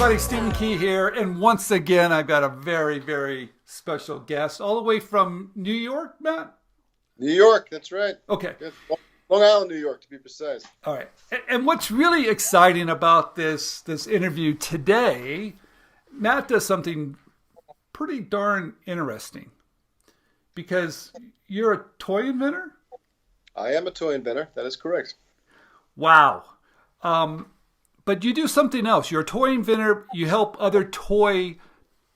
everybody, Stephen Key here, and once again I've got a very, very special guest all the way from New York, Matt? New York, that's right. Okay. Yeah, Long Island, New York, to be precise. All right. And what's really exciting about this interview today, Matt does something pretty darn interesting because you're a toy inventor? I am a toy inventor, that is correct. Wow. But you do something else. You're a toy inventor. You help other toy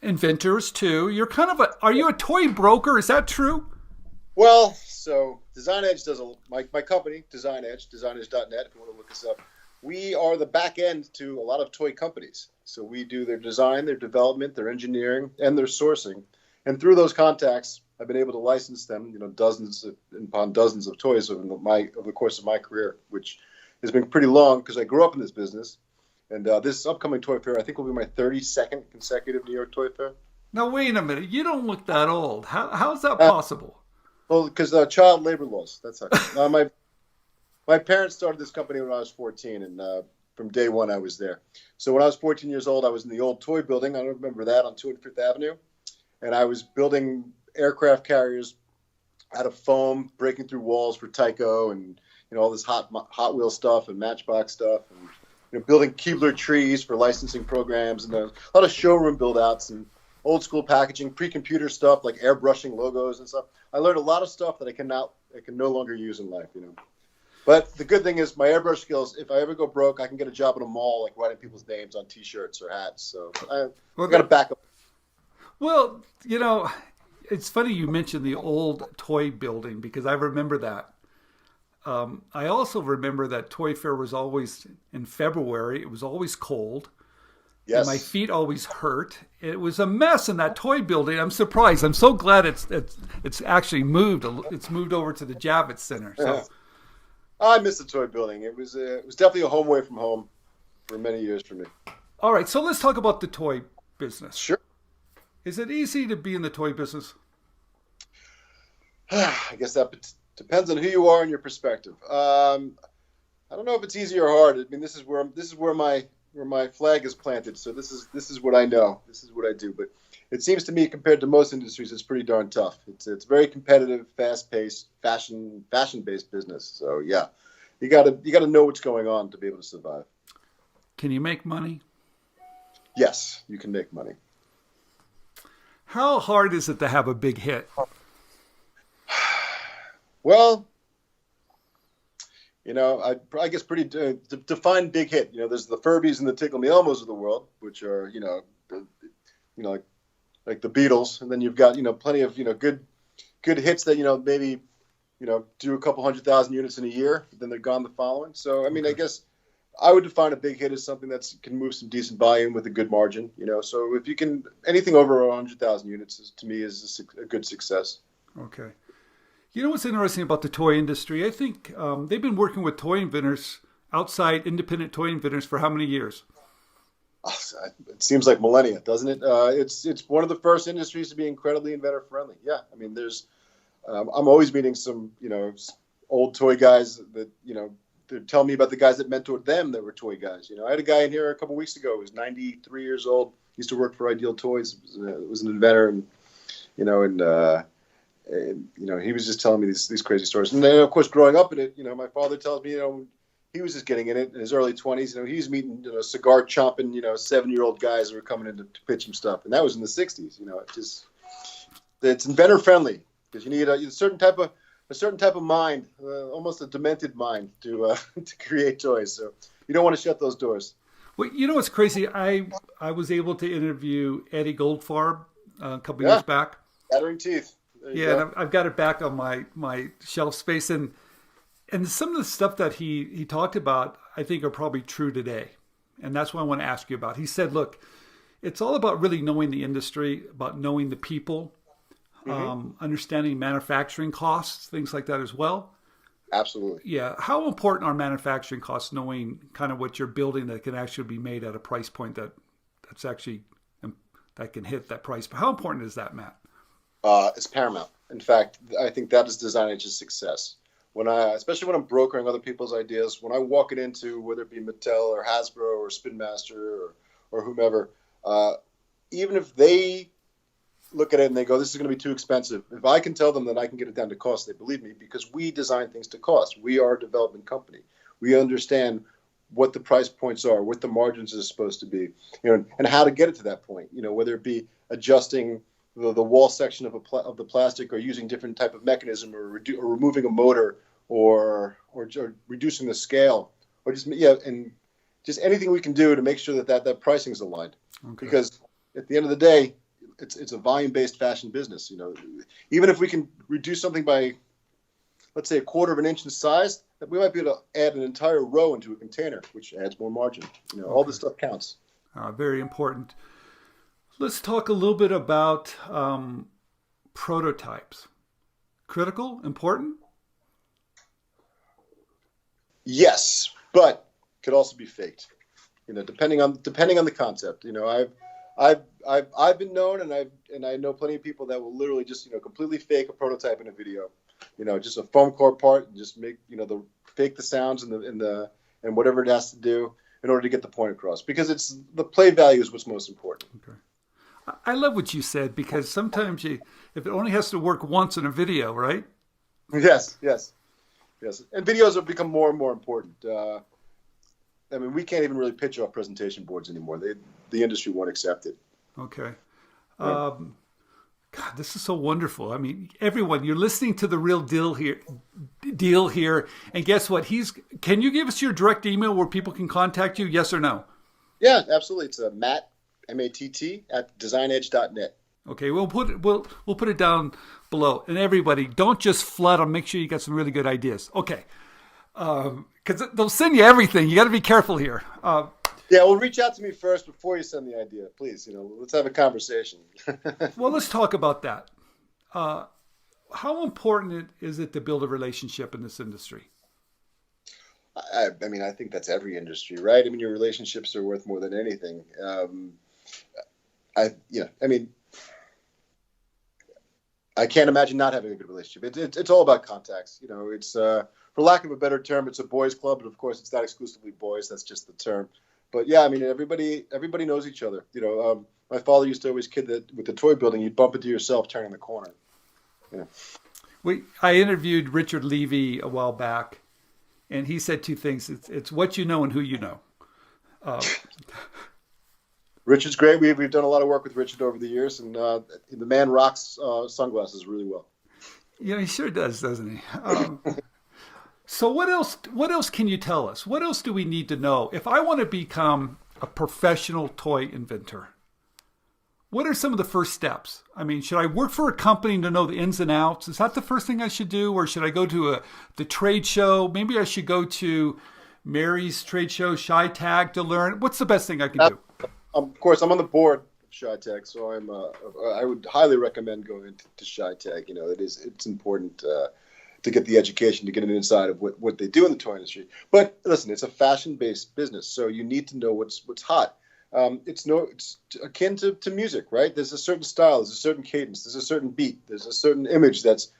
inventors too. You're kind of are you a toy broker? Is that true? Well, so Design Edge does my company, Design Edge, designedge.net, if you want to look us up. We are the back end to a lot of toy companies. So we do their design, their development, their engineering, and their sourcing. And through those contacts, I've been able to license them, dozens upon dozens of toys over the course of my career, which has been pretty long because I grew up in this business. And this upcoming toy fair, I think, will be my 32nd consecutive New York Toy Fair. Now, wait a minute. You don't look that old. How's that possible? Well, because child labor laws. That's how. My parents started this company when I was 14, and from day one I was there. So when I was 14 years old, I was in the old toy building. I don't remember that, on 205th Avenue. And I was building aircraft carriers out of foam, breaking through walls for Tyco and all this Hot Wheel stuff and Matchbox stuff, and building Keebler trees for licensing programs, and a lot of showroom build-outs and old school packaging, pre-computer stuff like airbrushing logos and stuff. I learned a lot of stuff that I can no longer use in life, But the good thing is my airbrush skills, if I ever go broke, I can get a job at a mall, like writing people's names on T-shirts or hats. So I got to back up. Well, it's funny you mentioned the old toy building because I remember that. I also remember that Toy Fair was always in February. It was always cold. Yes. And my feet always hurt. It was a mess in that toy building. I'm surprised. I'm so glad it's actually moved. It's moved over to the Javits Center. So I miss the toy building. It was definitely a home away from home for many years for me. All right, so let's talk about the toy business. Sure. Is it easy to be in the toy business? I guess that depends on who you are and your perspective. I don't know if it's easy or hard. I mean, this is where my flag is planted. So this is what I know. This is what I do. But it seems to me, compared to most industries, it's pretty darn tough. It's very competitive, fast-paced, fashion-based business. So yeah, you gotta know what's going on to be able to survive. Can you make money? Yes, you can make money. How hard is it to have a big hit? Well, I guess pretty to define big hit. There's the Furbies and the Tickle Me Elmos of the world, which are like the Beatles, and then you've got plenty of good hits that maybe do a couple 100,000 units in a year, but then they're gone the following. So I mean, I guess I would define a big hit as something that can move some decent volume with a good margin. So if you can, anything over 100,000 units to me is a good success. Okay. You know what's interesting about the toy industry? I think they've been working with toy inventors, outside independent toy inventors, for how many years? It seems like millennia, doesn't it? It's one of the first industries to be incredibly inventor friendly. Yeah, I mean, I'm always meeting some old toy guys that they're telling me about the guys that mentored them that were toy guys. I had a guy in here a couple weeks ago who was 93 years old. He used to work for Ideal Toys. Was an inventor, and he was just telling me these crazy stories. And then, of course, growing up in it, my father tells me, he was just getting in it in his early 20s. He was meeting, cigar chomping, 7-year-old guys who were coming in to pitch him stuff. And that was in the 60s. It's inventor friendly because you need a certain type of mind, almost a demented mind to create toys. So you don't want to shut those doors. Well, what's crazy? I was able to interview Eddie Goldfarb a couple years back. Chattering teeth. Yeah, and I've got it back on my shelf space, and some of the stuff that he talked about, I think, are probably true today, and that's what I want to ask you about. He said, "Look, it's all about really knowing the industry, about knowing the people, understanding manufacturing costs, things like that as well." Absolutely. Yeah. How important are manufacturing costs? Knowing kind of what you're building that can actually be made at a price point that's actually that can hit that price. But how important is that, Matt? It's paramount. In fact, I think that is Design Edge's success. Especially when I'm brokering other people's ideas, when I walk it into, whether it be Mattel or Hasbro or Spin Master or whomever, even if they look at it and they go, this is going to be too expensive. If I can tell them that I can get it down to cost, they believe me, because we design things to cost. We are a development company. We understand what the price points are, what the margins are supposed to be, and how to get it to that point. Whether it be adjusting the wall section of the plastic, or using different type of mechanism, or removing a motor, or reducing the scale, or just anything we can do to make sure that pricing is aligned. Okay. Because at the end of the day, it's a volume-based fashion business. Even if we can reduce something by, let's say, 1/4 of an inch in size, that we might be able to add an entire row into a container, which adds more margin. All this stuff counts. Very important. Let's talk a little bit about prototypes. Critical, important? Yes, but could also be faked. Depending on the concept. I've been known, and I know plenty of people that will literally just completely fake a prototype in a video. Just a foam core part, and just make fake the sounds and whatever it has to do in order to get the point across. Because it's the play value is what's most important. Okay. I love what you said, because sometimes if it only has to work once in a video, right? Yes. And videos have become more and more important. We can't even really pitch off presentation boards anymore. The industry won't accept it. Okay. Right. God, this is so wonderful. Everyone, you're listening to The Real Deal here. And guess what? Can you give us your direct email where people can contact you? Yes or no? Yeah, absolutely. It's Matt, MATT, @designedge.net. Okay, we'll put it down below. And everybody, don't just flood them. Make sure you got some really good ideas. Okay. Because they'll send you everything. You got to be careful here. Yeah, well, reach out to me first before you send the idea, please. Let's have a conversation. Well, let's talk about that. How important is it to build a relationship in this industry? I think that's every industry, right? Your relationships are worth more than anything. I can't imagine not having a good relationship. It's all about contacts. It's for lack of a better term, it's a boys' club, but of course, it's not exclusively boys. That's just the term. But yeah, everybody knows each other. My father used to always kid that with the toy building, you'd bump into yourself turning the corner. Yeah. I interviewed Richard Levy a while back, and he said 2 things. It's what you know and who you know. Richard's great. We've done a lot of work with Richard over the years, and the man rocks sunglasses really well. Yeah, he sure does, doesn't he? So what else can you tell us? What else do we need to know? If I want to become a professional toy inventor, what are some of the first steps? Should I work for a company to know the ins and outs? Is that the first thing I should do? Or should I go to the trade show? Maybe I should go to Mary's trade show, ShyTag, to learn. What's the best thing I can do? Of course, I'm on the board of ShyTag, so I would highly recommend going to ShyTag. It's important to get the education, to get an insight of what they do in the toy industry. But listen, it's a fashion-based business, so you need to know what's hot. It's akin to music, right? There's a certain style, there's a certain cadence, there's a certain beat, there's a certain image that's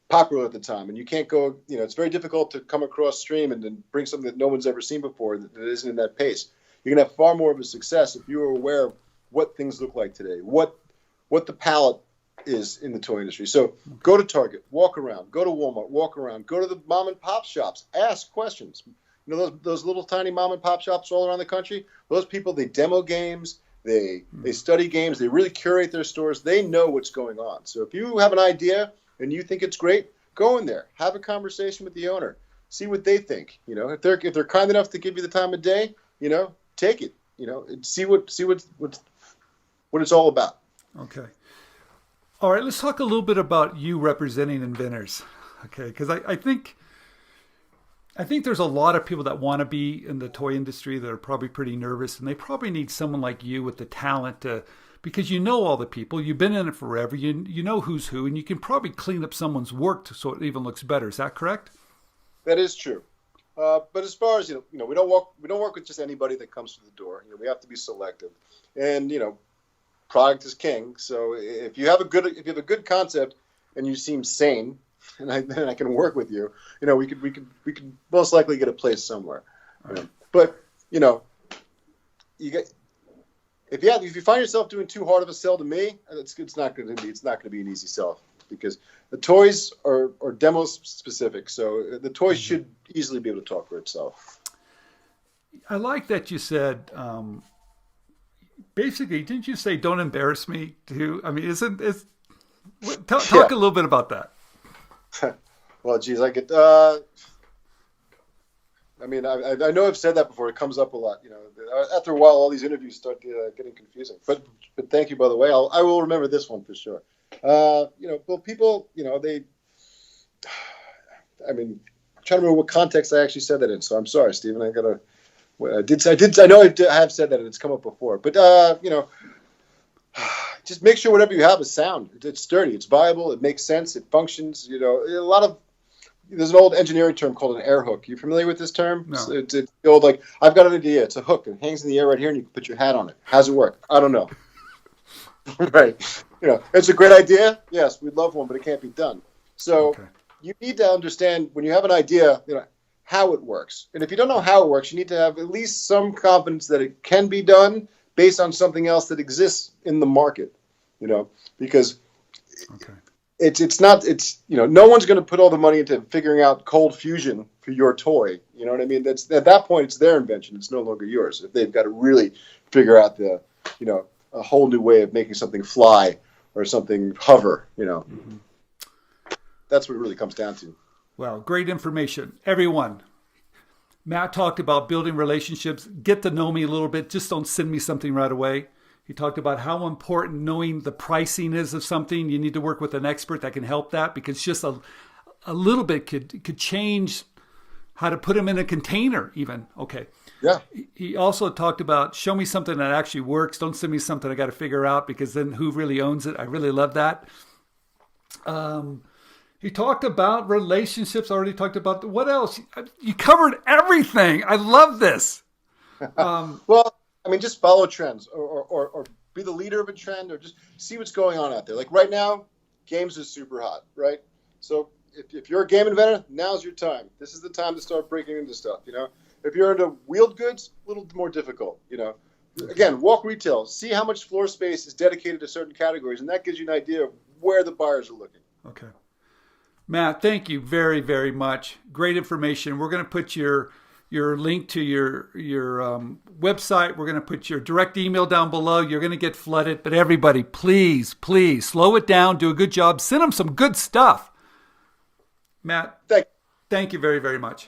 popular at the time, and you can't go. It's very difficult to come across stream and then bring something that no one's ever seen before that isn't in that pace. You're gonna have far more of a success if you are aware of what things look like today, what the palette is in the toy industry. So go to Target, walk around, go to Walmart, walk around, go to the mom and pop shops, ask questions. Those little tiny mom and pop shops all around the country, those people, they demo games, they study games, they really curate their stores, they know what's going on. So if you have an idea and you think it's great, go in there, have a conversation with the owner, see what they think. If they're kind enough to give you the time of day, take it. See what it's all about. Okay. All right, let's talk a little bit about you representing inventors. Okay, because I think there's a lot of people that want to be in the toy industry that are probably pretty nervous, and they probably need someone like you with the talent because you know all the people, you've been in it forever, you know who's who, and you can probably clean up someone's work so it even looks better. Is that correct? That is true. But as far as we don't work with just anybody that comes through the door. We have to be selective, and product is king. So if you have a good concept and you seem sane, and I can work with you, we could most likely get a place somewhere. Right. But you if you find yourself doing too hard of a sell to me, it's not going to be an easy sell, because the toys are demo specific. So the toys should easily be able to talk for itself. I like that you said, basically, didn't you say, don't embarrass me too? I mean, talk a little bit about that. Well, geez, I get, I mean, I know I've said that before. It comes up a lot. After a while, all these interviews start getting confusing. But thank you, by the way. I will remember this one for sure. Well, people, I mean, I'm trying to remember what context I actually said that in. So I'm sorry, Stephen. I know I have said that, and it's come up before. But just make sure whatever you have is sound. It's sturdy. It's viable. It makes sense. It functions. There's an old engineering term called an air hook. You familiar with this term? No. It's the old, like, I've got an idea. It's a hook. It hangs in the air right here, and you can put your hat on it. How's it work? I don't know. Right. It's a great idea. Yes, we'd love one, but it can't be done. So You need to understand, when you have an idea, how it works. And if you don't know how it works, you need to have at least some confidence that it can be done based on something else that exists in the market. Because no one's going to put all the money into figuring out cold fusion for your toy. You know what I mean? That's, at that point, it's their invention. It's no longer yours. If they've got to really figure out a whole new way of making something fly or something hover, That's what it really comes down to. Well, great information. Everyone, Matt talked about building relationships. Get to know me a little bit. Just don't send me something right away. He talked about how important knowing the pricing is of something. You need to work with an expert that can help that, because just a little bit could change how to put them in a container even. Okay. Yeah. He also talked about, show me something that actually works. Don't send me something I got to figure out, because then who really owns it? I really love that. He talked about relationships. Already talked about what else? You covered everything. I love this. Well, I mean, just follow trends, or be the leader of a trend, or just see what's going on out there. Like right now, games is super hot, right? So if you're a game inventor, now's your time. This is the time to start breaking into stuff. If you're into wheeled goods, a little more difficult. Again, walk retail, see how much floor space is dedicated to certain categories, and that gives you an idea of where the buyers are looking. Okay. Matt, thank you very, very much. Great information. We're going to put your link to your website. We're going to put your direct email down below. You're going to get flooded. But everybody, please slow it down. Do a good job. Send them some good stuff. Matt, thank you very, very much.